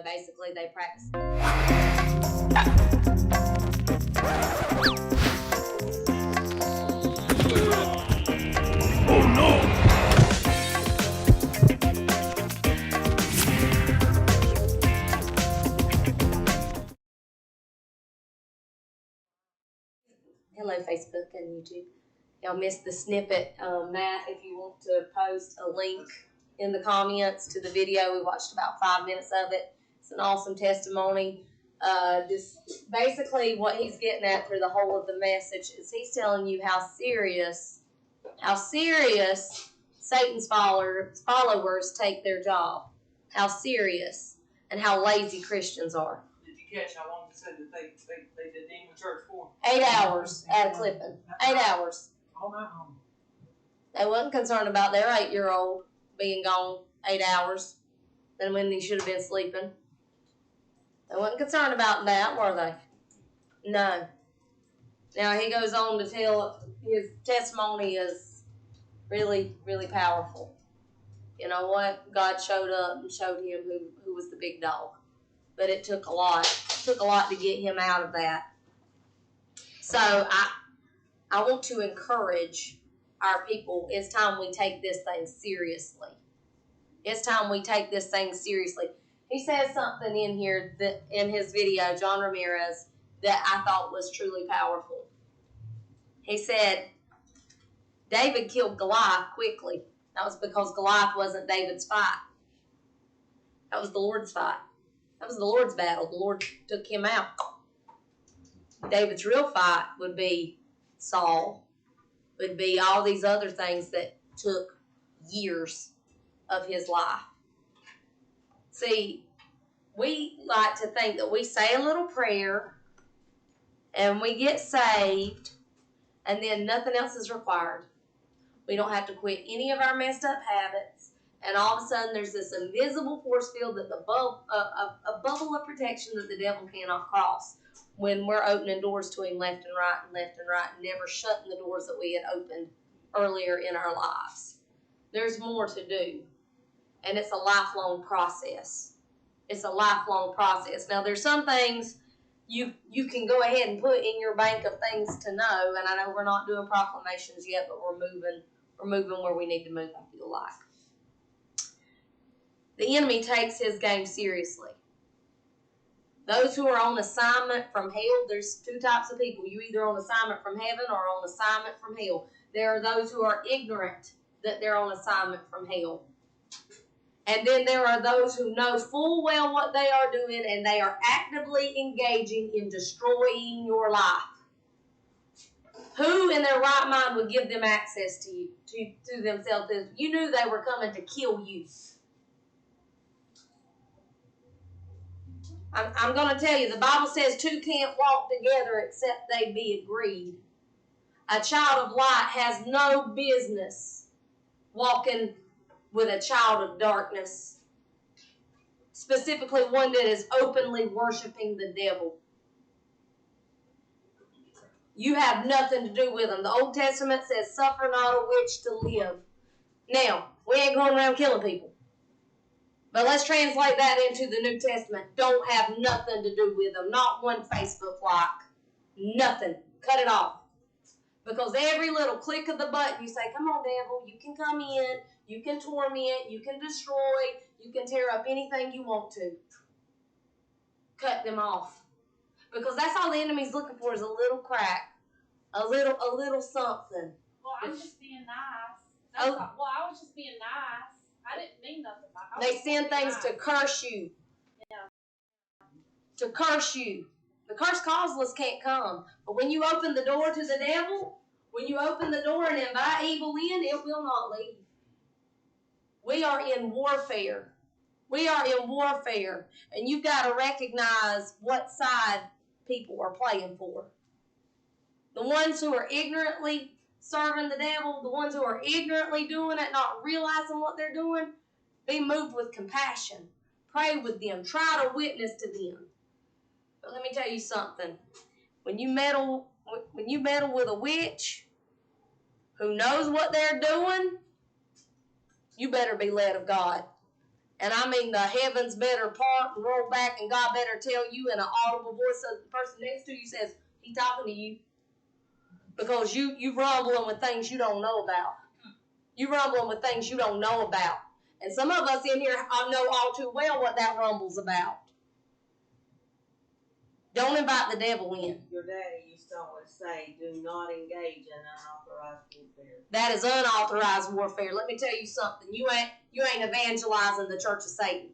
Basically, they practice. Oh no! Hello, Facebook and YouTube. Y'all missed the snippet. Matt, if you want to post a link in the comments to the video, we watched about 5 minutes of it. It's an awesome testimony. This basically what he's getting at through the whole of the message is he's telling you how serious Satan's followers take their job, how serious, and how lazy Christians are. Did you catch how long it said that they did demon church for? 8 hours at a clipping. 8 hours. All night long. They wasn't concerned about their 8-year-old being gone 8 hours than when he should have been sleeping. They wasn't concerned about that, were they? No. Now he goes on to tell his testimony is really, really powerful. You know what? God showed up and showed him who was the big dog. But it took a lot. It took a lot to get him out of that. So I want to encourage our people. It's time we take this thing seriously. It's time we take this thing seriously. He says something in here that in his video, John Ramirez, that I thought was truly powerful. He said, David killed Goliath quickly. That was because Goliath wasn't David's fight. That was the Lord's fight. That was the Lord's battle. The Lord took him out. David's real fight would be Saul, would be all these other things that took years of his life. See, we like to think that we say a little prayer and we get saved and then nothing else is required. We don't have to quit any of our messed up habits, and all of a sudden there's this invisible force field that a bubble of protection that the devil cannot cross when we're opening doors to him left and right, never shutting the doors that we had opened earlier in our lives. There's more to do, and it's a lifelong process. It's a lifelong process. Now, there's some things you can go ahead and put in your bank of things to know, and I know we're not doing proclamations yet, but we're moving where we need to move, I feel like. The enemy takes his game seriously. Those who are on assignment from hell, there's two types of people. You either on assignment from heaven or on assignment from hell. There are those who are ignorant that they're on assignment from hell. And then there are those who know full well what they are doing and they are actively engaging in destroying your life. Who in their right mind would give them access to you, to themselves? If you knew they were coming to kill you. I'm going to tell you, the Bible says two can't walk together except they be agreed. A child of light has no business walking with a child of darkness, specifically one that is openly worshiping the devil. You have nothing to do with them. The Old Testament says, suffer not a witch to live. Now, we ain't going around killing people. But let's translate that into the New Testament. Don't have nothing to do with them. Not one Facebook like. Nothing. Cut it off. Because every little click of the button, you say, come on, devil, you can come in, you can torment, you can destroy, you can tear up anything you want to. Cut them off. Because that's all the enemy's looking for is a little crack. A little something. Well, I'm just being nice. I was just being nice. I didn't mean nothing. They send things to curse you. Yeah. To curse you. The curse causeless can't come. But when you open the door to the devil, when you open the door and invite evil in, it will not leave. We are in warfare. We are in warfare. And you've got to recognize what side people are playing for. The ones who are ignorantly serving the devil, the ones who are ignorantly doing it, not realizing what they're doing, be moved with compassion. Pray with them. Try to witness to them. But let me tell you something. When you meddle with a witch who knows what they're doing, you better be led of God. And I mean the heavens better part and roll back and God better tell you in an audible voice so the person next to you says, he's talking to you. Because you rumbling with things you don't know about. You rumbling with things you don't know about. And some of us in here know all too well what that rumble's about. Don't invite the devil in. Your daddy used to always say, do not engage in unauthorized warfare. That is unauthorized warfare. Let me tell you something. You ain't evangelizing the church of Satan.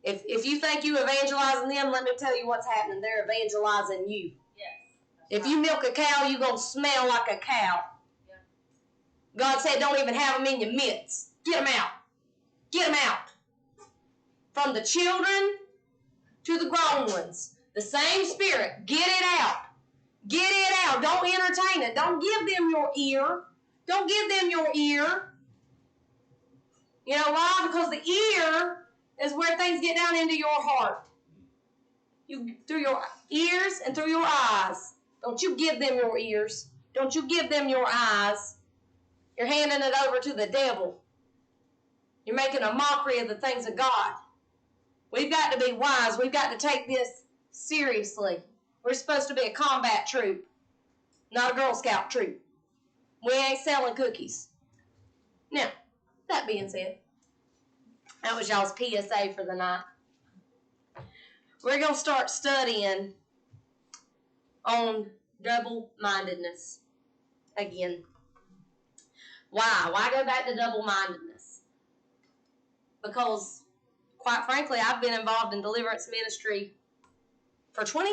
If you think you evangelizing them, let me tell you what's happening. They're evangelizing you. Yes. If you milk a cow, you're going to smell like a cow. Yeah. God said don't even have them in your midst. Get them out. Get them out. From the children to the grown ones. The same spirit. Get it out. Get it out. Don't entertain it. Don't give them your ear. Don't give them your ear. You know why? Because the ear is where things get down into your heart. Through your ears and through your eyes. Don't you give them your ears. Don't you give them your eyes. You're handing it over to the devil. You're making a mockery of the things of God. We've got to be wise. We've got to take this seriously. We're supposed to be a combat troop, not a Girl Scout troop. We ain't selling cookies. Now, that being said, that was y'all's PSA for the night. We're going to start studying on double-mindedness again. Why? Why go back to double-mindedness? Because, quite frankly, I've been involved in deliverance ministry for 20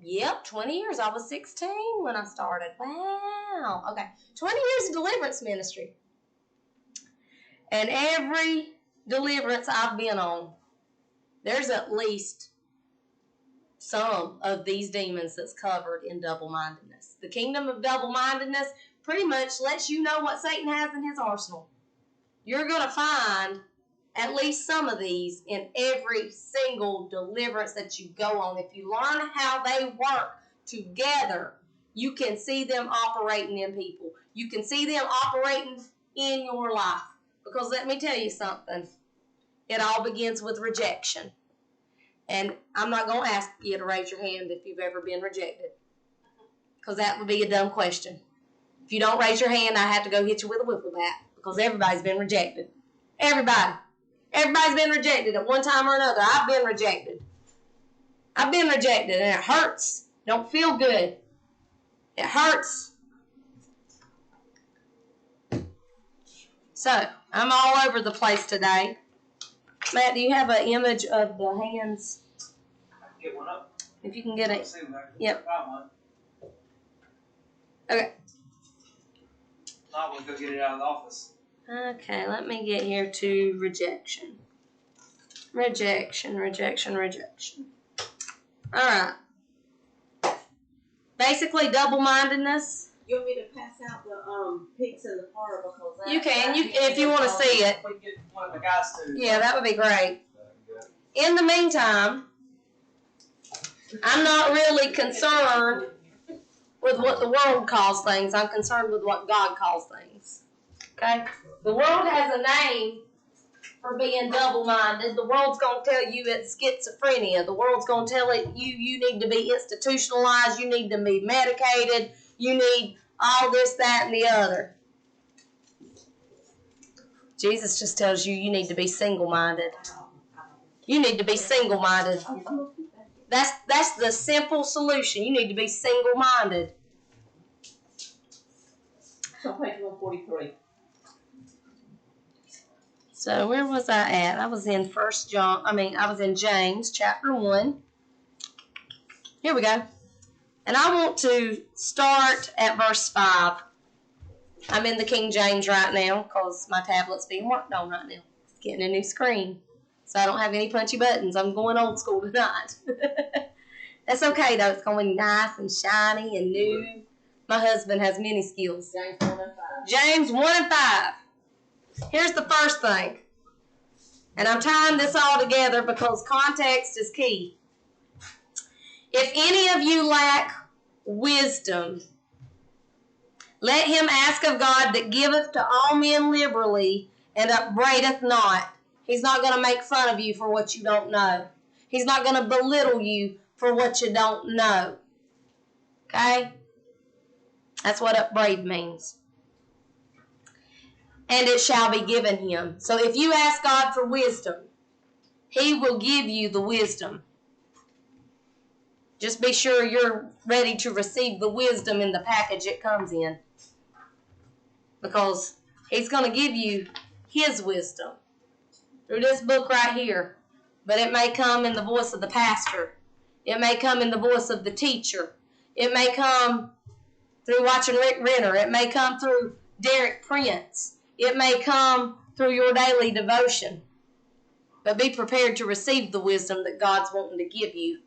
years. I was 16 when I started. Wow. Okay. 20 years of deliverance ministry. And every deliverance I've been on, there's at least some of these demons that's covered in double-mindedness. The kingdom of double-mindedness pretty much lets you know what Satan has in his arsenal. You're going to find at least some of these in every single deliverance that you go on. If you learn how they work together, you can see them operating in people. You can see them operating in your life. Because let me tell you something. It all begins with rejection. And I'm not going to ask you to raise your hand if you've ever been rejected. Because that would be a dumb question. If you don't raise your hand, I have to go hit you with a wiffle bat. Because everybody's been rejected. Everybody. Everybody's been rejected at one time or another. I've been rejected. I've been rejected and it hurts. Don't feel good. It hurts. So, I'm all over the place today. Matt, do you have an image of the hands? I can get one up. If you can get it. Yep. Okay. Not we'll go get it out of the office. Okay, let me get here to rejection. Rejection. All right. Basically, double-mindedness. You want me to pass out the pics in the car because that, You can, if you want to see it. We can get one of the guys to. Yeah, that would be great. In the meantime, I'm not really concerned with what the world calls things. I'm concerned with what God calls things. Okay? The world has a name for being double-minded. The world's going to tell you it's schizophrenia. The world's going to tell you need to be institutionalized. You need to be medicated. You need all this, that, and the other. Jesus just tells you need to be single-minded. You need to be single-minded. That's the simple solution. You need to be single-minded. So page 143. So where was I at? I was in I was in James chapter 1. Here we go. And I want to start at verse 5. I'm in the King James right now because my tablet's being worked on right now. It's getting a new screen. So I don't have any punchy buttons. I'm going old school tonight. That's okay, though. It's going to be nice and shiny and new. My husband has many skills. James 1 and 5. James 1 and 5. Here's the first thing. And I'm tying this all together because context is key. If any of you lack wisdom, let him ask of God that giveth to all men liberally and upbraideth not. He's not going to make fun of you for what you don't know. He's not going to belittle you for what you don't know. Okay? That's what upbraid means. And it shall be given him. So if you ask God for wisdom, he will give you the wisdom. Just be sure you're ready to receive the wisdom in the package it comes in. Because he's going to give you his wisdom through this book right here. But it may come in the voice of the pastor. It may come in the voice of the teacher. It may come through watching Rick Renner. It may come through Derek Prince. It may come through your daily devotion. But be prepared to receive the wisdom that God's wanting to give you.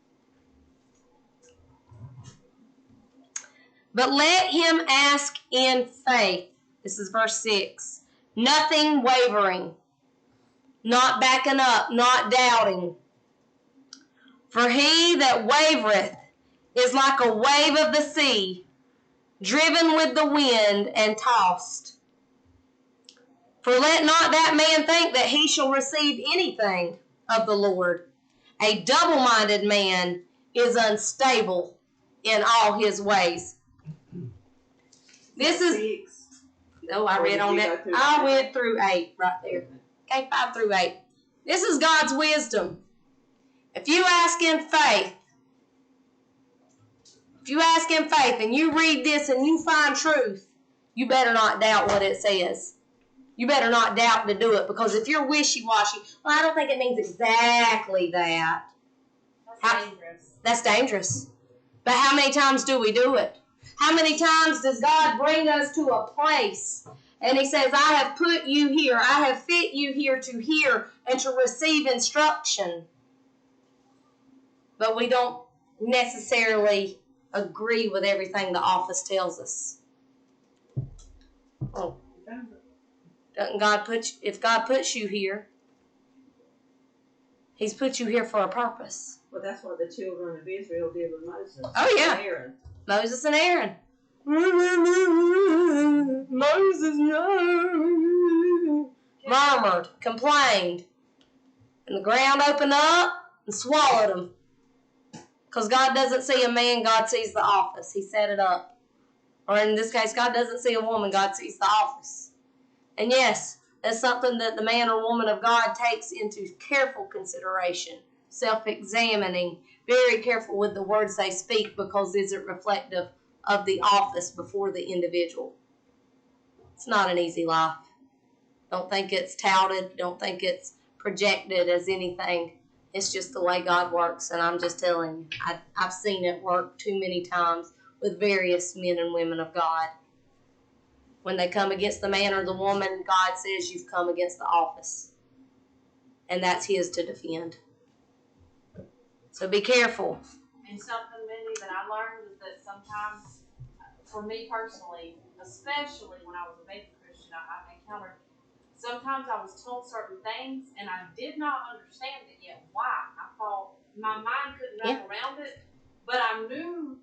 But let him ask in faith. This is verse 6. Nothing wavering, not backing up, not doubting. For he that wavereth is like a wave of the sea, driven with the wind and tossed. For let not that man think that he shall receive anything of the Lord. A double-minded man is unstable in all his ways. This is... 6. Oh, I read on that. I went through 8 right there. Okay, 5 through 8. This is God's wisdom. If you ask in faith, and you read this and you find truth, you better not doubt what it says. You better not doubt to do it, because if you're wishy-washy, well, I don't think it means exactly that. That's dangerous. That's dangerous. But how many times do we do it? How many times does God bring us to a place and he says, I have put you here. I have fit you here to hear and to receive instruction. But we don't necessarily agree with everything the office tells us. Oh. Doesn't God if God puts you here, he's put you here for a purpose. Well, that's what the children of Israel did with Moses. Oh, yeah. And Aaron. Moses and Aaron. Moses, no. Murmured, complained. And the ground opened up and swallowed them. Because God doesn't see a man, God sees the office. He set it up. Or in this case, God doesn't see a woman, God sees the office. And yes, that's something that the man or woman of God takes into careful consideration, self-examining, very careful with the words they speak, because is it reflective of the office before the individual. It's not an easy life. Don't think it's touted. Don't think it's projected as anything. It's just the way God works, and I'm just telling you, I've seen it work too many times with various men and women of God. When they come against the man or the woman, God says you've come against the office. And that's his to defend. So be careful. And something, Mindy, that I learned is that sometimes, for me personally, especially when I was a baby Christian, I encountered, sometimes I was told certain things and I did not understand it yet. Why? I thought my mind couldn't wrap around it, but I knew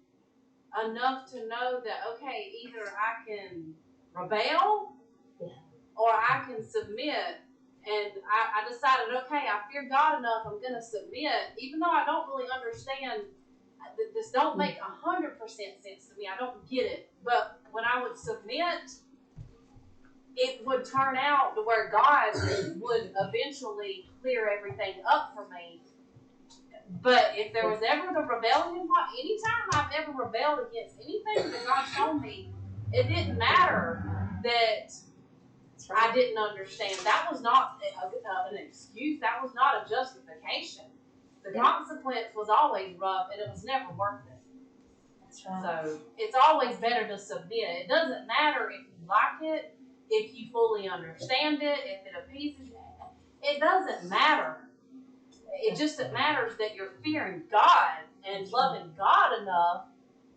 enough to know that, okay, either I can rebel or I can submit. And I decided, okay, I fear God enough, I'm going to submit, even though I don't really understand. This don't make 100% sense to me. I don't get it. But when I would submit, it would turn out to where God would eventually clear everything up for me. But if there was ever the rebellion part, anytime I've ever rebelled against anything that God showed me, it didn't matter that I didn't understand. That was not an excuse. That was not a justification. The consequence was always rough, and it was never worth it. That's right. So it's always better to submit. It doesn't matter if you like it, if you fully understand it, if it appeases you. It doesn't matter. It just matters that you're fearing God and loving God enough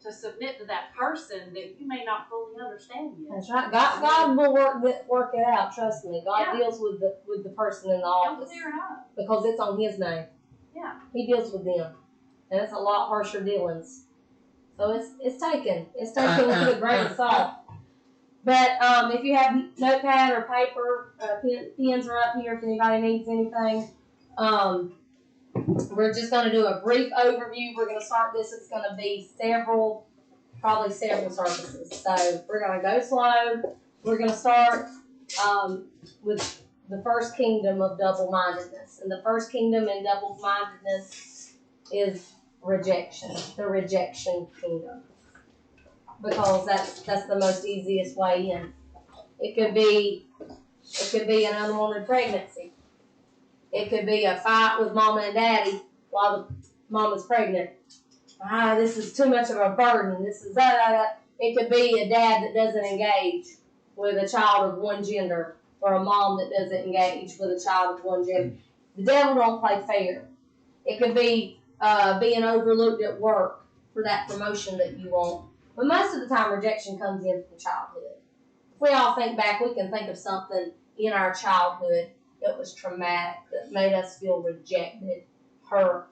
to submit to that person that you may not fully understand yet. That's right. God will work it out. Trust me. God deals with the person in the office. He'll clear it up. Because it's on his name. Yeah. He deals with them. And it's a lot harsher dealings. So it's taken with a grain of salt. But if you have notepad or paper, pens are up here if anybody needs anything. We're just going to do a brief overview. We're going to start this. It's going to be probably several services. So we're going to go slow. We're going to start with the first kingdom of double-mindedness. And the first kingdom in double-mindedness is rejection, the rejection kingdom. Because that's the most easiest way in. It could be an unwanted pregnancy. It could be a fight with mama and daddy while the mama's pregnant. This is too much of a burden. This is that. It could be a dad that doesn't engage with a child of one gender, or a mom that doesn't engage with a child of one gender. The devil don't play fair. It could be being overlooked at work for that promotion that you want. But most of the time, rejection comes in from childhood. If we all think back, we can think of something in our childhood that was traumatic, that made us feel rejected, hurt,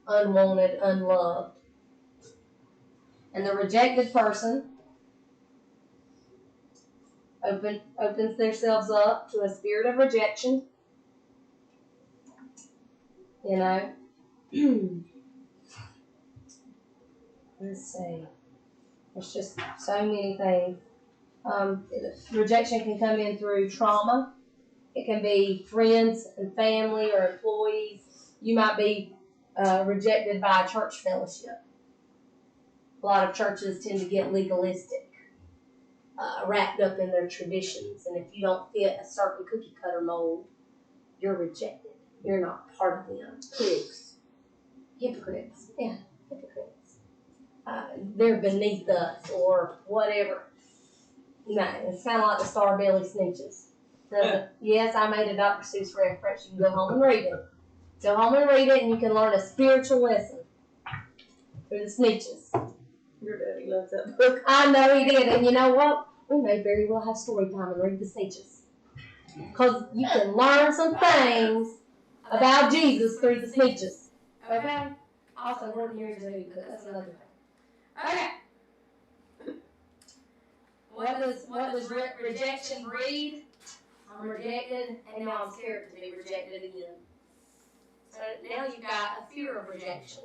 unwanted, unloved. And the rejected person opens themselves up to a spirit of rejection. You know. Let's see. There's just so many things. Rejection can come in through trauma. It can be friends and family or employees. You might be rejected by a church fellowship. A lot of churches tend to get legalistic, wrapped up in their traditions. And if you don't fit a certain cookie cutter mold, you're rejected. You're not part of them. Hypocrites. Yeah, hypocrites. They're beneath us or whatever. No, it's kind of like the Star-Belly Snitches. Yes, I made a Dr. Seuss reference. You can go home and read it. Go home and read it, and you can learn a spiritual lesson through the Snitches. Your daddy loves that book. I know he did, and you know what? We may very well have story time and read the Snitches. Because you can learn some things about Jesus through the Snitches. Okay? Also, Gordon here too, because that's another thing. Okay. What does rejection breed? I'm rejected, and now I'm scared to be rejected again. So now you've got a fear of rejection.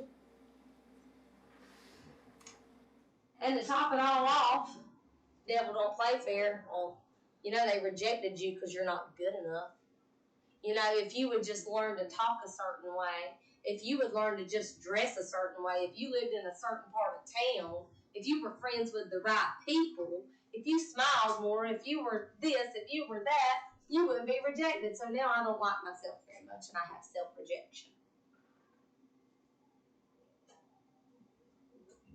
And to top it all off, devil don't play fair. Well, they rejected you because you're not good enough. If you would just learn to talk a certain way, if you would learn to just dress a certain way, if you lived in a certain part of town, if you were friends with the right people, if you smiled more, if you were this, if you were that, you wouldn't be rejected. So now I don't like myself very much, and I have self-rejection.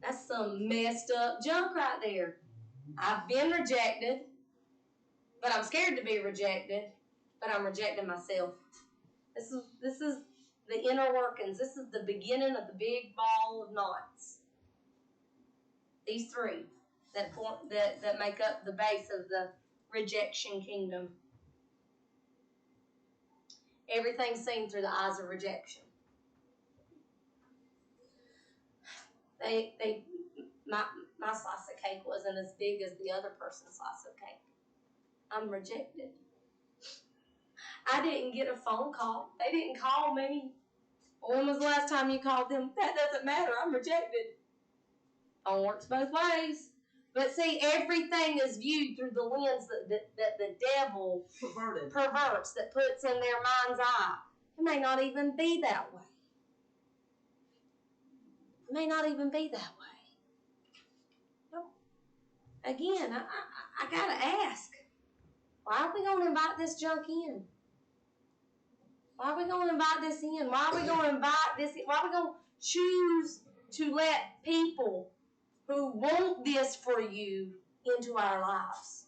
That's some messed up junk right there. I've been rejected, but I'm scared to be rejected, but I'm rejecting myself. This is the inner workings. This is the beginning of the big ball of knots. These three that make up the base of the rejection kingdom. Everything's seen through the eyes of rejection. My slice of cake wasn't as big as the other person's slice of cake. I'm rejected. I didn't get a phone call. They didn't call me. When was the last time you called them? That doesn't matter. I'm rejected. Phone works both ways. But see, everything is viewed through the lens that the devil perverts, that puts in their mind's eye. It may not even be that way. It may not even be that way. No. Again, I got to ask, why are we going to invite this junk in? Why are we going to invite this in? Why are we going to invite this in? Why are we going to choose to let people who want this for you into our lives,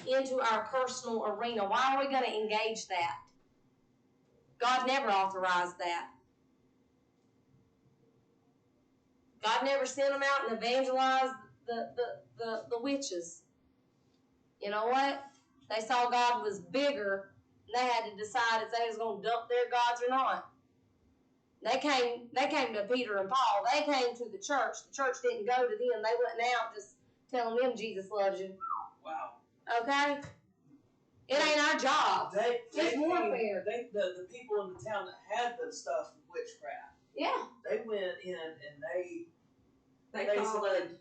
into our personal arena? Why are we going to engage that? God never authorized that. God never sent them out and evangelized the witches. You know what? They saw God was bigger, and they had to decide if they was going to dump their gods or not. They came to Peter and Paul. They came to the church. The church didn't go to them. They wasn't out just telling them Jesus loves you. Wow. Okay? It ain't our job. They It's warfare. the people in the town that had the stuff with witchcraft, Yeah. they went in and they followed.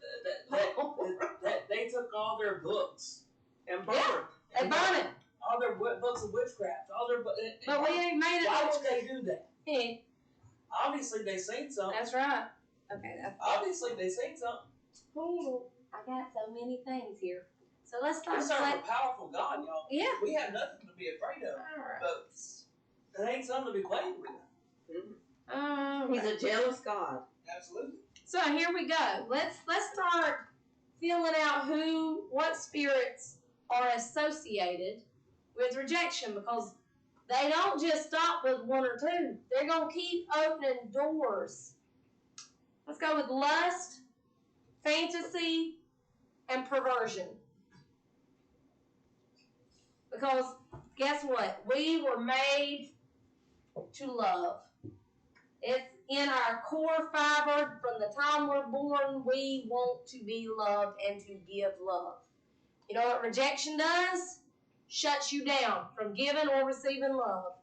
they took all their books and burned Yeah, them. They burn it. all their books of witchcraft, all their But we ain't made it. why would they do that? Yeah, Obviously they seen something. that's right. Okay, that's Obviously they seen something. cool. I got so many things here. So let's We start. serve a powerful God, y'all. Yeah. We have nothing to be afraid of. Alright. But it ain't something to be played with. He's a jealous God. Absolutely. So here we go. Let's start feeling out what spirits are associated with rejection, because they don't just stop with one or two. They're gonna keep opening doors. Let's go with lust, fantasy, and perversion. Because guess what? We were made to love. It's in our core fiber from the time we're born. We want to be loved and to give love. You know what rejection does? Shuts you down from giving or receiving love.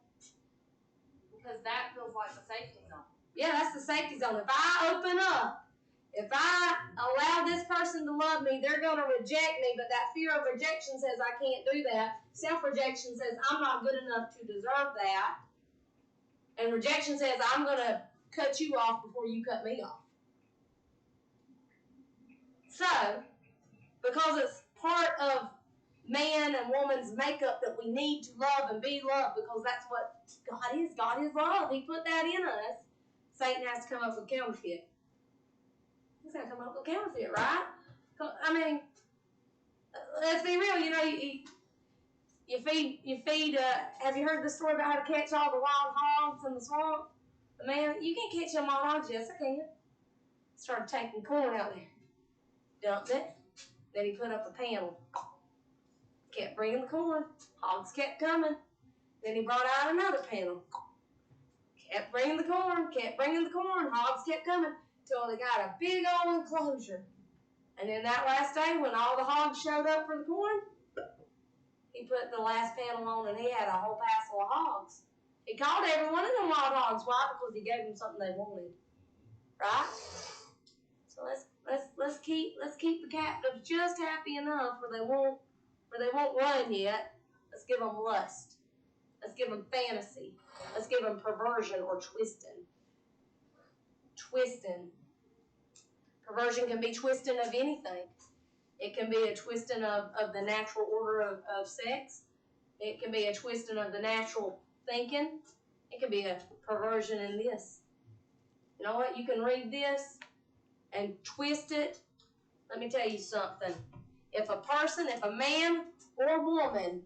Because that feels like the safety zone. Yeah, that's the safety zone. If I open up, if I allow this person to love me, they're going to reject me, but that fear of rejection says I can't do that. Self-rejection says I'm not good enough to deserve that. And rejection says I'm going to cut you off before you cut me off. So, because it's part of man and woman's makeup that we need to love and be loved, because that's what God is. God is love. He put that in us. Satan has to come up with counterfeit. He's going to come up with counterfeit, right? I mean, let's be real. You know, you feed. Have you heard the story about how to catch all the wild hogs in the swamp? Man, you can't catch them wild hogs. Yes, I can. Started taking corn out there, dumped it. Then he put up a panel. Kept bringing the corn. Hogs kept coming. Then he brought out another panel. Kept bringing the corn. Hogs kept coming till they got a big old enclosure. And then that last day, when all the hogs showed up for the corn, he put the last panel on, and he had a whole passel of hogs. He called every one of them wild hogs. Why? Because he gave them something they wanted, right? So let's keep the captives just happy enough where they won't run yet. Let's give them lust. Let's give them fantasy. Let's give them perversion or twisting. Perversion can be twisting of anything. It can be a twisting of the natural order of sex. It can be a twisting of the natural thinking. It can be a perversion in this. You know what? You can read this and twist it. Let me tell you something. If a man or woman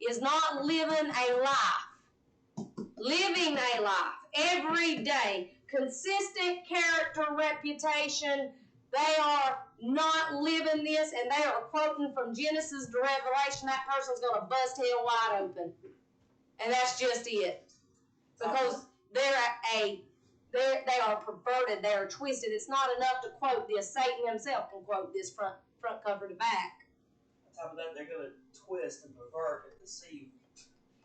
is not living a life every day, consistent character, reputation, they are not living this, and they are quoting from Genesis to Revelation, that person's going to bust hell wide open. And that's just it. Because they are perverted, they are twisted. It's not enough to quote this. Satan himself can quote this front cover to back. On top of that, they're going to twist and pervert and deceive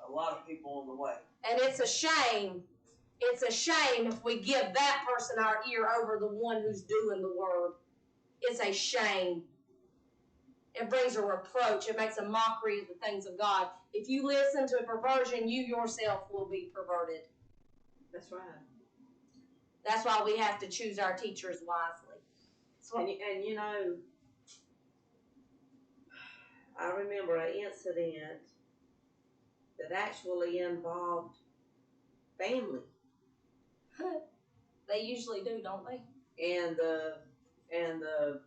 a lot of people on the way. And it's a shame. It's a shame if we give that person our ear over the one who's doing the word. It's a shame. It brings a reproach. It makes a mockery of the things of God. If you listen to perversion, you yourself will be perverted. That's right. That's why we have to choose our teachers wisely. And you know, I remember an incident that actually involved family. They usually do, don't they? And the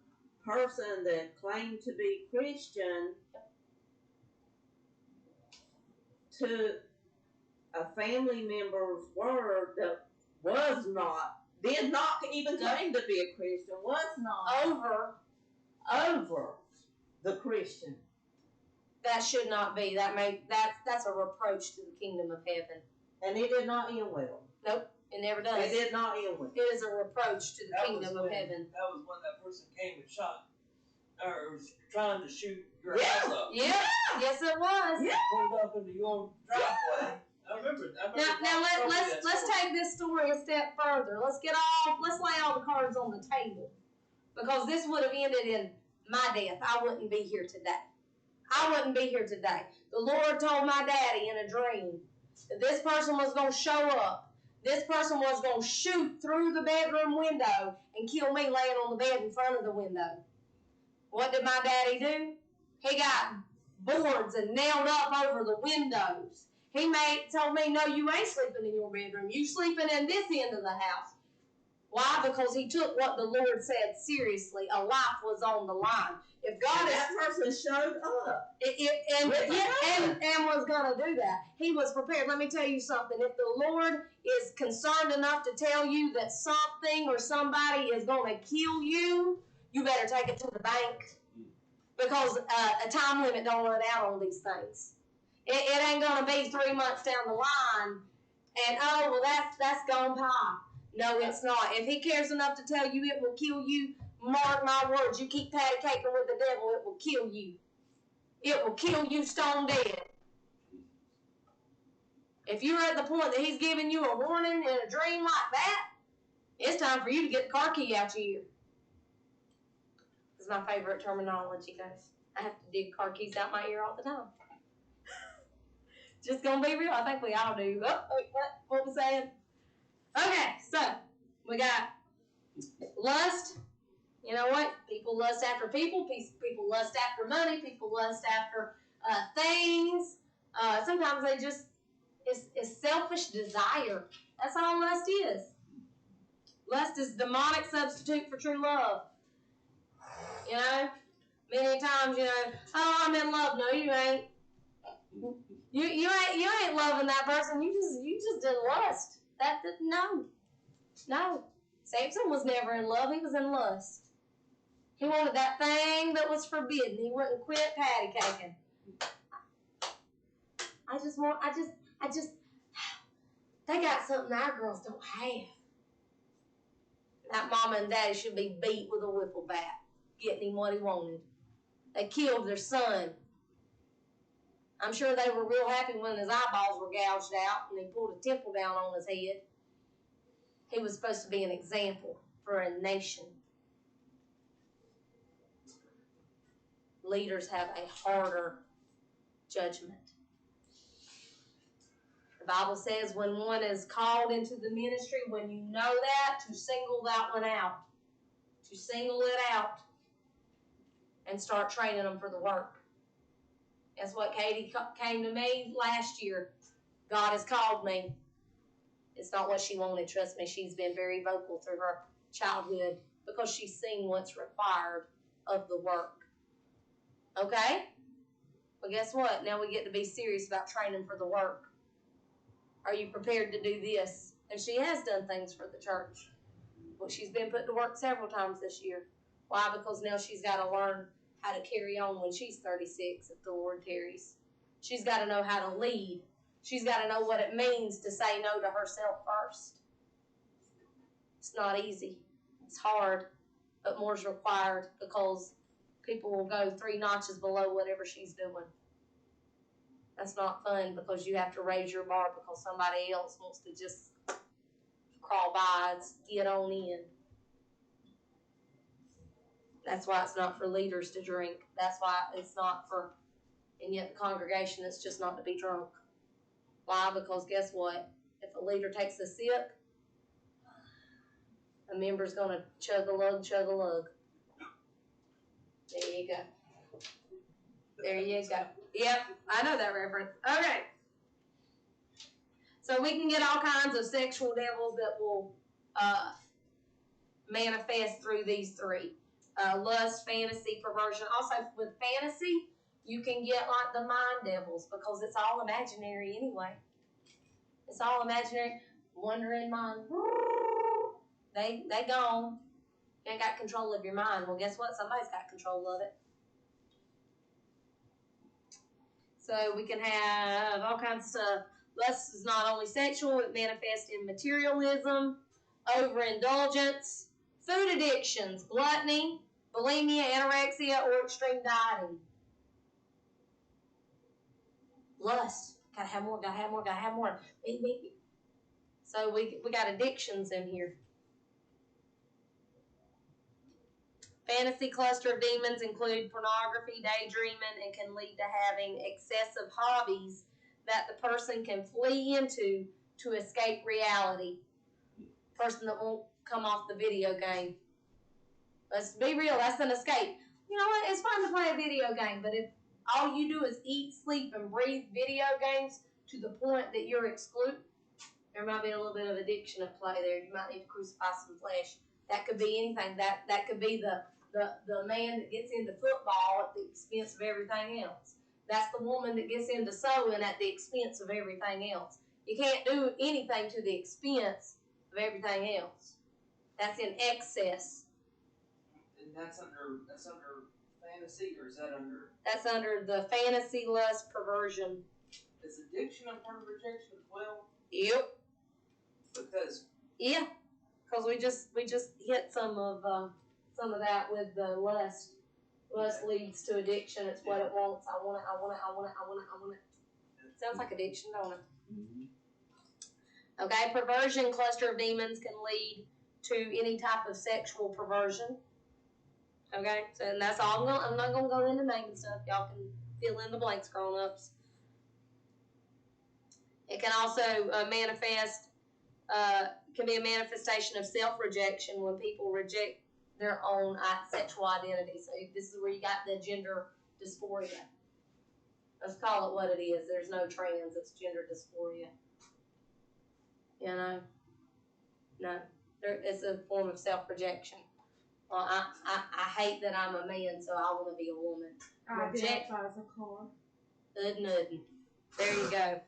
person that claimed to be Christian took a family member's word that did not even claim to be a Christian, was not over the Christian. That should not be. That's a reproach to the kingdom of heaven. And it did not end well. Nope, it never does. It did not end well. It is a reproach to the kingdom of heaven. That was when that person came and shot or trying to shoot your Yeah. house up. Yeah, yes it was. Yeah. Put it up into your driveway. I remember. Now let's take this story a step further. Let's lay all the cards on the table. Because this would have ended in my death. I wouldn't be here today. The Lord told my daddy in a dream that this person was going to show up. This person was going to shoot through the bedroom window and kill me laying on the bed in front of the window. What did my daddy do? He got boards and nailed up over the windows. He told me, no, you ain't sleeping in your bedroom. You sleeping in this end of the house. Why? Because he took what the Lord said seriously. A life was on the line. If God And is that person showed up. and was going to do that. He was prepared. Let me tell you something. If the Lord is concerned enough to tell you that something or somebody is going to kill you, you better take it to the bank. Because a time limit don't run out on these things. It ain't going to be 3 months down the line and, oh, well, that's gone by. No, it's not. If he cares enough to tell you it will kill you, mark my words, you keep patty caking with the devil, it will kill you. It will kill you stone dead. If you're at the point that he's giving you a warning in a dream like that, it's time for you to get the car key out your ear. It's my favorite terminology, guys. I have to dig car keys out my ear all the time. Just gonna be real. I think we all do. Oh, wait, what was saying? Okay, so we got lust. You know what? People lust after people. People lust after money. People lust after things. Sometimes they just it's selfish desire. That's all lust is. Lust is demonic substitute for true love. You know, many times oh, I'm in love. No, you ain't. You ain't loving that person. You just did lust. No. Samson was never in love. He was in lust. He wanted that thing that was forbidden. He wouldn't quit patty caking. They got something our girls don't have. That mama and daddy should be beat with a whipple bat, getting him what he wanted. They killed their son. I'm sure they were real happy when his eyeballs were gouged out and he pulled a temple down on his head. He was supposed to be an example for a nation. Leaders have a harder judgment. The Bible says when one is called into the ministry, when you know that, to single that one out. To single it out and start training them for the work. That's what Katie came to me last year. God has called me. It's not what she wanted. Trust me, she's been very vocal through her childhood because she's seen what's required of the work. Okay? Well, guess what? Now we get to be serious about training for the work. Are you prepared to do this? And she has done things for the church. Well, she's been put to work several times this year. Why? Because now she's got to learn how to carry on when she's 36 if the Lord tarries. She's got to know how to lead. She's got to know what it means to say no to herself first. It's not easy. It's hard, but more is required because people will go 3 notches below whatever she's doing. That's not fun because you have to raise your bar because somebody else wants to just crawl by and get on in. That's why it's not for leaders to drink. That's why it's not for, and yet the congregation is just not to be drunk. Why? Because guess what? If a leader takes a sip, a member's going to chug a lug. There you go. There you go. Yep, I know that reference. Okay. So we can get all kinds of sexual devils that will manifest through these 3. Lust, fantasy, perversion. Also, with fantasy, you can get like the mind devils because it's all imaginary anyway. It's all imaginary. Wandering mind. They gone. You ain't got control of your mind. Well, guess what? Somebody's got control of it. So we can have all kinds of stuff. Lust is not only sexual, it manifests in materialism, overindulgence, food addictions, gluttony, bulimia, anorexia, or extreme dieting. Lust. Gotta have more, gotta have more, gotta have more. So we got addictions in here. Fantasy cluster of demons include pornography, daydreaming, and can lead to having excessive hobbies that the person can flee into to escape reality. Person that won't come off the video game. Let's be real, that's an escape. You know what? It's fun to play a video game, but if all you do is eat, sleep, and breathe video games to the point that you're excluded, there might be a little bit of addiction at play there. You might need to crucify some flesh. That could be anything. That could be the man that gets into football at the expense of everything else. That's the woman that gets into sewing at the expense of everything else. You can't do anything to the expense of everything else. That's in excess. And that's under fantasy, or is that under? That's under the fantasy, lust, perversion. Is addiction a part of rejection as well? Yep. Because Yeah, because we just hit some of that with the lust. Lust leads to addiction. It's what it wants. I want it. I want it. I want it. I want it. I want it. Sounds like addiction, don't it? Mm-hmm. Okay, perversion cluster of demons can lead to any type of sexual perversion. Okay, so and that's all. I'm not gonna go into naming stuff. Y'all can fill in the blanks, grown-ups. It can also manifest. Can be a manifestation of self-rejection when people reject their own sexual identity. So this is where you got the gender dysphoria. Let's call it what it is. There's no trans. It's gender dysphoria. You know? No. It's a form of self-rejection. Well, I hate that I'm a man, so I want to be a woman. Identify as a car. Nothing. There you go.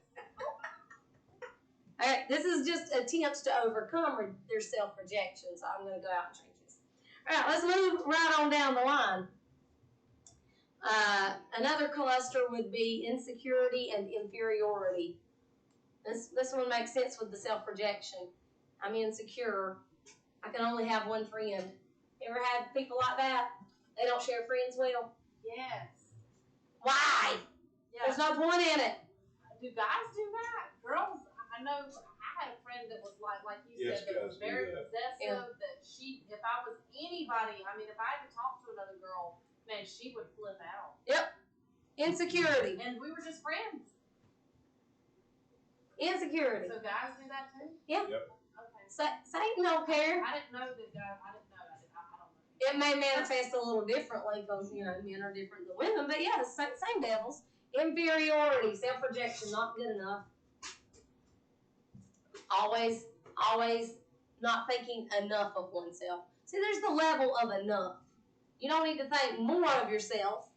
All right, this is just attempts to overcome their self-rejection, so I'm going to go out and change this. All right, let's move right on down the line. Another cluster would be insecurity and inferiority. This one makes sense with the self-rejection. I'm insecure. I can only have one friend. You ever had people like that? They don't share friends well? Yes. Why? Yeah. There's no point in it. Do guys do that? Girls, I know I had a friend that was like you Yes, said, that was guys do very that. possessive, that she, if I was anybody, I mean, if I had to talk to another girl, man, she would flip out. Insecurity. And we were just friends. Insecurity. So guys do that too? Yeah. Yep. Okay. Satan don't care. I didn't know that guys, I don't know. It may manifest a little differently because, you know, men are different than women, but yeah, same devils. Inferiority, self-rejection, not good enough. Always not thinking enough of oneself. See, there's the level of enough. You don't need to think more of yourself.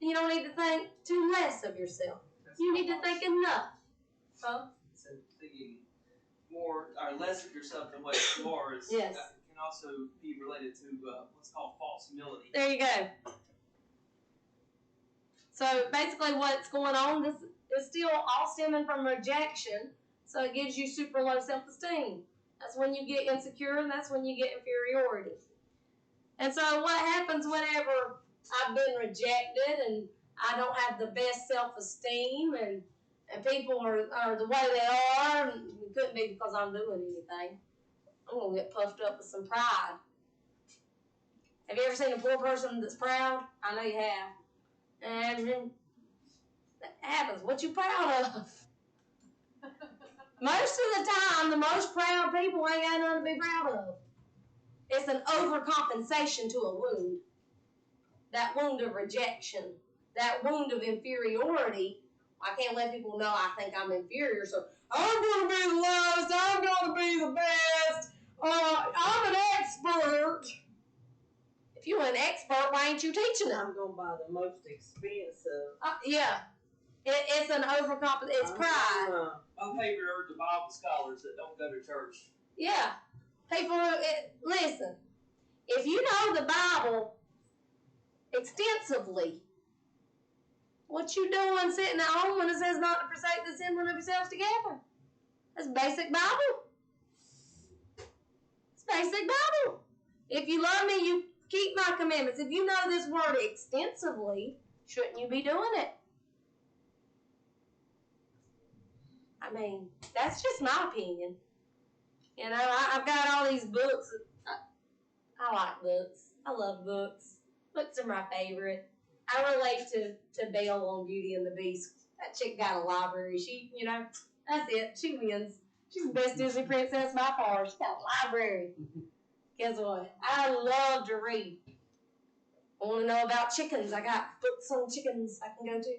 You don't need to think too less of yourself. You need to think enough. Huh? So thinking more or less of yourself than what you are is Yes. can also be related to what's called false humility. There you go. So basically what's going on, this is still all stemming from rejection. So it gives you super low self-esteem. That's when you get insecure, and that's when you get inferiority. And so what happens whenever I've been rejected and I don't have the best self-esteem and people are the way they are, and it couldn't be because I'm doing anything. I'm going to get puffed up with some pride. Have you ever seen a poor person that's proud? I know you have. And that happens. What you proud of? Most of the time, the most proud people ain't got nothing to be proud of. It's an overcompensation to a wound. That wound of rejection. That wound of inferiority. I can't let people know I think I'm inferior, so I'm going to be the lowest, I'm going to be the best, I'm an expert. If you're an expert, why ain't you teaching them? I'm gonna buy the most expensive. Yeah. It's an overcompensation. It's pride. My favorite are the Bible scholars that don't go to church. Yeah. People, listen. If you know the Bible extensively, what you doing sitting at home when it says not to forsake the assembling of yourselves together? That's basic Bible. It's basic Bible. If you love me, keep my commandments. If you know this word extensively, shouldn't you be doing it? I mean, that's just my opinion. You know, I've got all these books. I like books. I love books. Books are my favorite. I relate to Belle on Beauty and the Beast. That chick got a library. She, you know, that's it. She wins. She's the best Disney princess by far. She got a library. Guess what? I love to read. I want to know about chickens. I got books on chickens I can go to.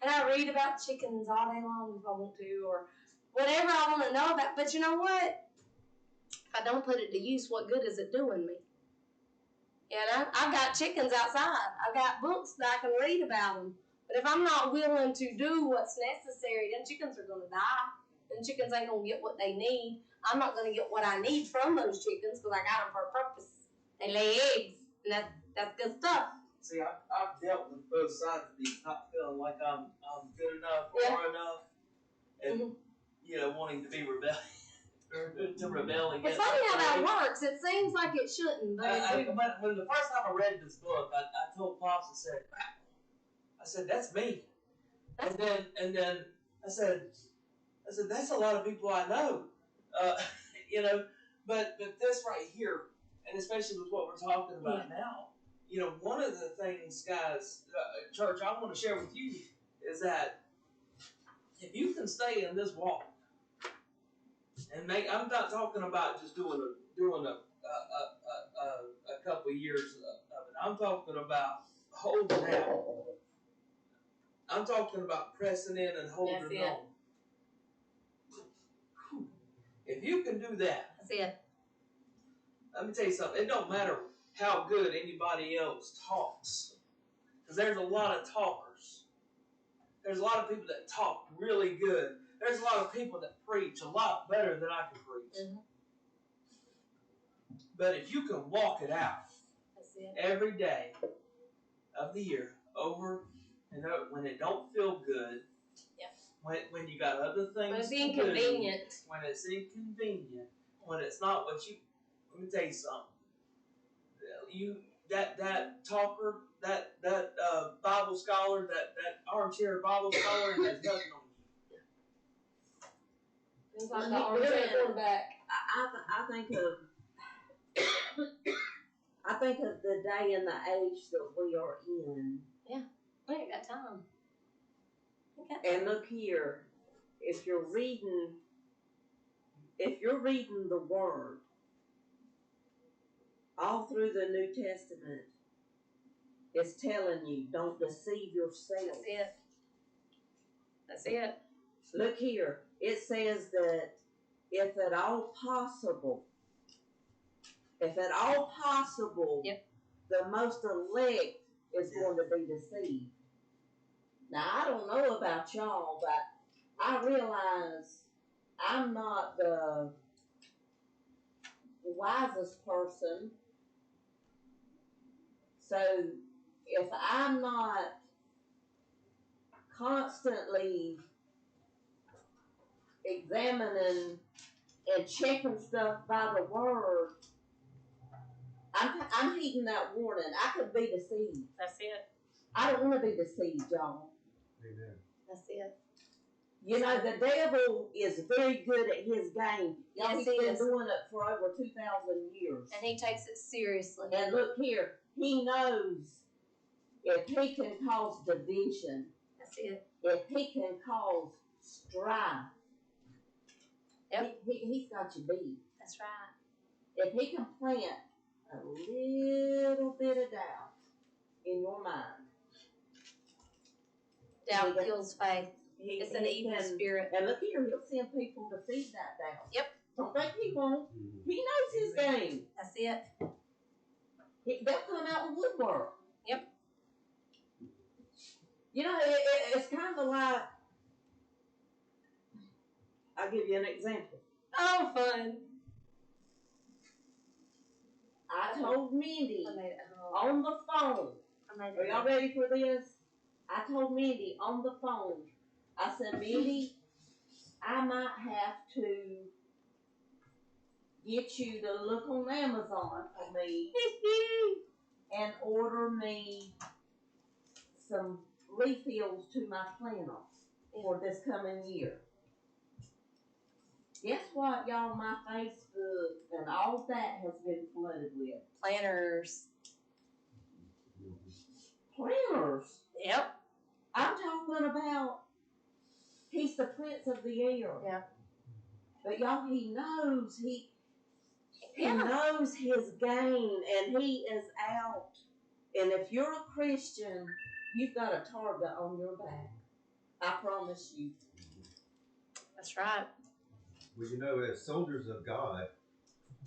And I read about chickens all day long if I want to, or whatever I want to know about. But you know what? If I don't put it to use, what good is it doing me? And I've got chickens outside. I've got books that I can read about them. But if I'm not willing to do what's necessary, then chickens are going to die. Then chickens ain't going to get what they need. I'm not going to get what I need from those chickens because I got them for a purpose. They lay eggs, and that's good stuff. See, I've dealt with both sides of these, not feeling like I'm good enough or enough, and you know, wanting to be rebellious. To rebel against. It's funny how that works. It seems like it shouldn't, but when the first time I read this book, I told Pops, I said, that's me. And then I said, that's a lot of people I know. You know, but this right here, and especially with what we're talking about now, you know, one of the things, guys, church, I want to share with you is that if you can stay in this walk, and I'm not talking about just doing a couple of years of it. I'm talking about holding out. I'm talking about pressing in and holding on. If you can do that, that's it. Let me tell you something. It don't matter how good anybody else talks, because there's a lot of talkers. There's a lot of people that talk really good. There's a lot of people that preach a lot better than I can preach. Mm-hmm. But if you can walk it out every day of the year, over and over, when it don't feel good, when you got other things when it's inconvenient, when it's not what you, let me tell you something. That talker, that Bible scholar, that armchair Bible scholar has nothing on you. It's like the armchair quarterback. I think of the day and the age that we are in. Yeah, we ain't got time. And look here, if you're reading the Word all through the New Testament, it's telling you, don't deceive yourself. That's it. Look here, it says that if at all possible, the most elect is going to be deceived. Now, I don't know about y'all, but I realize I'm not the wisest person. So, if I'm not constantly examining and checking stuff by the Word, I'm heeding that warning. I could be deceived. That's it. I don't want to be deceived, y'all. Amen. That's it. You know, the devil is very good at his game. Yes, he's been doing it for over 2,000 years. And he takes it seriously. And look here, he knows if he can cause division, that's it. if he can cause strife, he's got you beat. That's right. If he can plant a little bit of doubt in your mind. Doubt kills faith. It's an evil spirit. And look here, he'll send people to feed that doubt. Yep. Don't think he won't. He knows his game. That's it. They'll come out with woodwork. Yep. You know, it's kind of like, I'll give you an example. Oh, fun. I told Mindy on the phone. Are y'all ready for this? I told Mindy on the phone. I said, Mindy, I might have to get you to look on Amazon for me and order me some refills to my planner for this coming year. Guess what, y'all? My Facebook and all that has been flooded with Planners. planners. Yep. I'm talking about he's the prince of the air. Yeah. But y'all, he knows he Yeah. knows his game, and he is out. And if you're a Christian, you've got a target on your back. I promise you. That's right. Well, you know, as soldiers of God,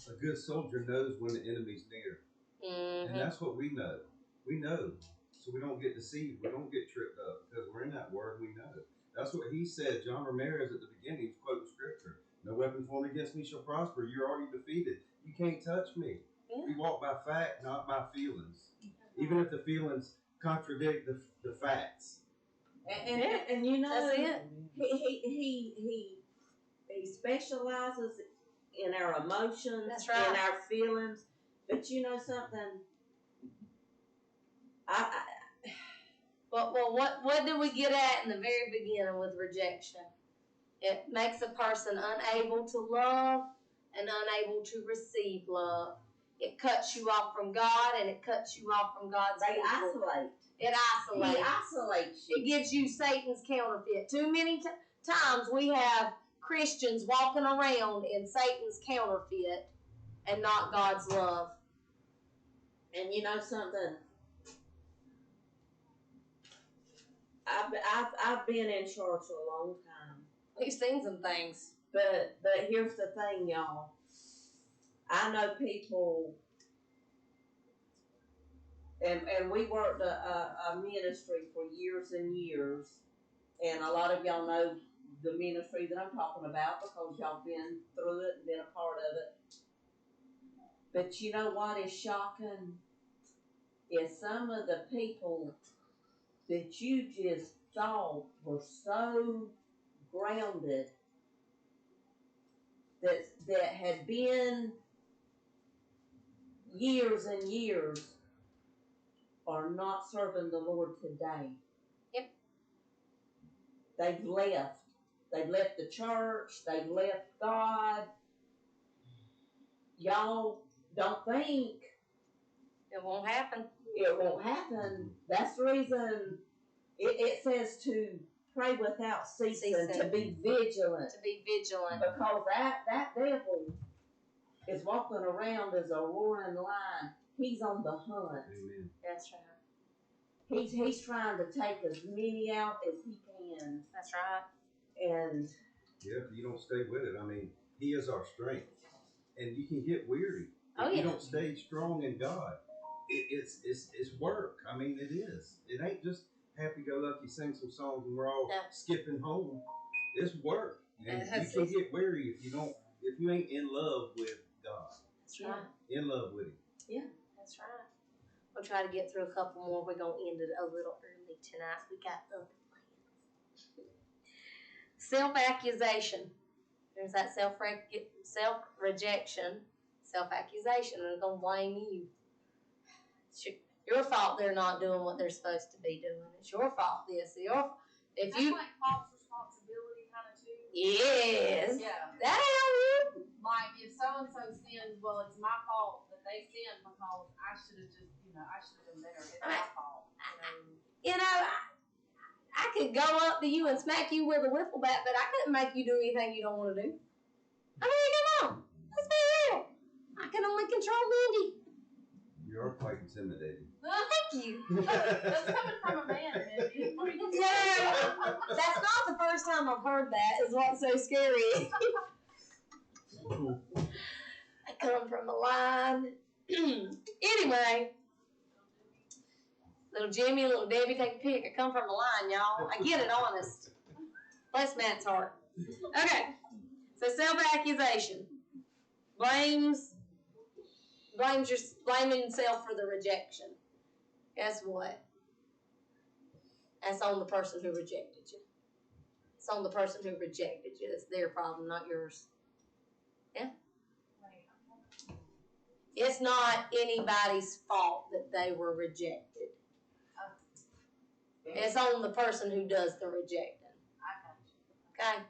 a good soldier knows when the enemy's near. Mm-hmm. And that's what we know. We know. So we don't get deceived. We don't get tripped up because we're in that word. We know. That's what he said. John Ramirez at the beginning was quoting scripture. No weapon formed against me shall prosper. You're already defeated. You can't touch me. Yeah. We walk by fact, not by feelings. Even if the feelings contradict the facts. And you know, That's it. he specializes in our emotions, That's right. in our feelings. But you know something? Well, what did we get at in the very beginning with rejection? It makes a person unable to love and unable to receive love. It cuts you off from God, and it cuts you off from God's They people. isolate. It isolates. He isolates you. It gives you Satan's counterfeit. Too many times we have Christians walking around in Satan's counterfeit and not God's love. And you know something? I've been in church a long time. We've seen some things. But here's the thing, y'all. I know people, and we worked a ministry for years and years, and a lot of y'all know the ministry that I'm talking about because y'all been through it and been a part of it. But you know what is shocking? Is some of the people that you just thought were so grounded that had been years and years are not serving the Lord today. Yep. They've left. They've left the church. They've left God. Y'all don't think It won't happen. it won't happen. That's the reason it says to pray without ceasing, to be vigilant. To be vigilant. Because that devil is walking around as a roaring lion. He's on the hunt. Amen. That's right. He's trying to take as many out as he can. That's right. And Yeah, if you don't stay with it, I mean, he is our strength. And you can get weary if you don't stay strong in God. It's work. I mean, it is. It ain't just happy-go-lucky, sing some songs and we're all skipping home. It's work. And you can get weary if you ain't in love with God. That's right. In love with him. Yeah. That's right. We'll try to get through a couple more. We're going to end it a little early tonight. We got other plans. Self-accusation. There's that self-rejection, self-accusation. I'm going to blame you. It's your fault they're not doing what they're supposed to be doing. It's your fault this. That's like false responsibility kind of too. Yes. Yeah. That helps you. Like if so and so sins, well, it's my fault that they sinned because I should have just, I should have been better. It's my fault. I could go up to you and smack you with a wiffle bat, but I couldn't make you do anything you don't want to do. I mean, come on. Let's be real. I can only control Mindy. You are quite intimidating. Thank you. That's coming from a man, Mindy. Yeah. That's not the first time I've heard that, is what's so scary. I come from a line. Anyway. Little Jimmy, little Debbie, take a pick. I come from a line, y'all. I get it, honest. Bless Matt's heart. Okay. So self-accusation. Blaming himself for the rejection. Guess what? That's on the person who rejected you. It's on the person who rejected you. It's their problem, not yours. Yeah. It's not anybody's fault that they were rejected. It's on the person who does the rejecting. I got you. Okay?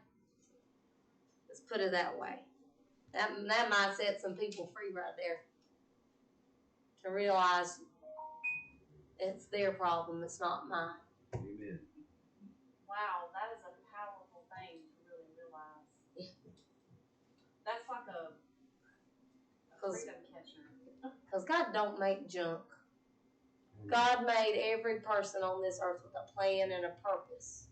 Let's put it that way. That might set some people free right there. To realize it's their problem, it's not mine. Amen. Wow, that is a powerful thing to really realize. That's like a freedom catcher. Because God don't make junk. God made every person on this earth with a plan and a purpose.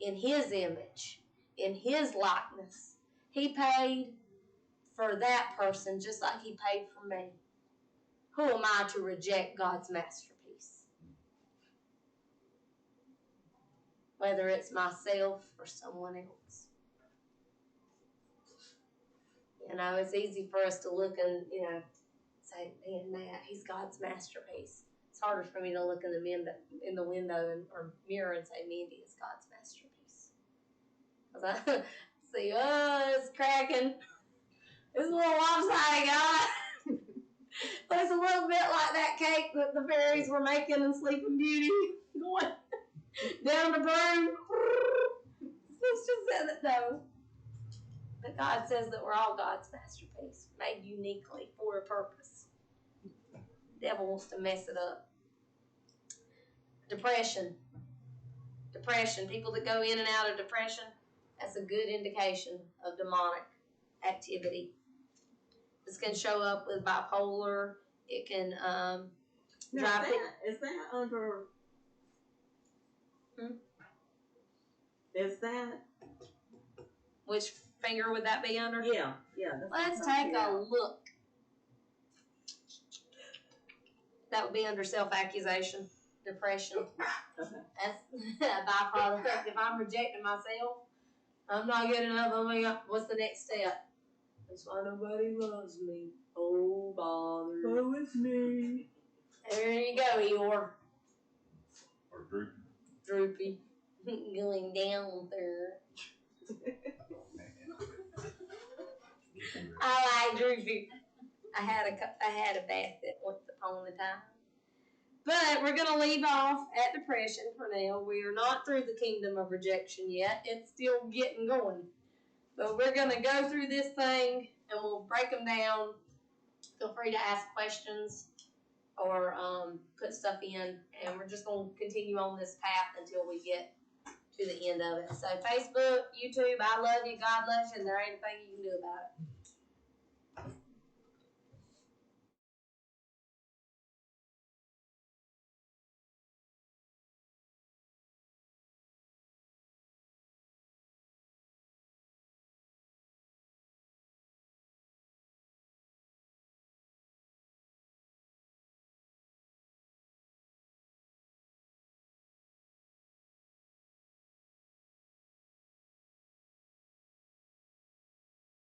In His image. In His likeness. He paid for that person just like He paid for me. Who am I to reject God's masterpiece? Whether it's myself or someone else. You know, it's easy for us to look and, say, man, Matt, he's God's masterpiece. It's harder for me to look in the window or mirror and say, Mindy is God's masterpiece. Because I see, it's cracking. It's a little lopsided, God. It's a little bit like that cake that the fairies were making in Sleeping Beauty. Going down the broom. It's just said it though. But God says that we're all God's masterpiece, made uniquely for a purpose. The devil wants to mess it up. Depression. People that go in and out of depression, that's a good indication of demonic activity. This can show up with bipolar. It can drive people. Is that under? Is that? Which finger would that be under? Yeah. Let's take a look. That would be under self-accusation, depression. Okay. That's a byproduct. If I'm rejecting myself, I'm not good enough. Oh my God, what's the next step? That's why nobody loves me. Oh, bother. Oh, it's me. There you go, Eeyore. Or droopy. Droopy. Going down there. I like Droopy. I had a bath at once upon a time. But we're going to leave off at depression for now. We are not through the kingdom of rejection yet. It's still getting going. But we're going to go through this thing and we'll break them down. Feel free to ask questions or put stuff in. And we're just going to continue on this path until we get to the end of it. So Facebook, YouTube, I love you, God loves you, and there ain't a thing you can do about it.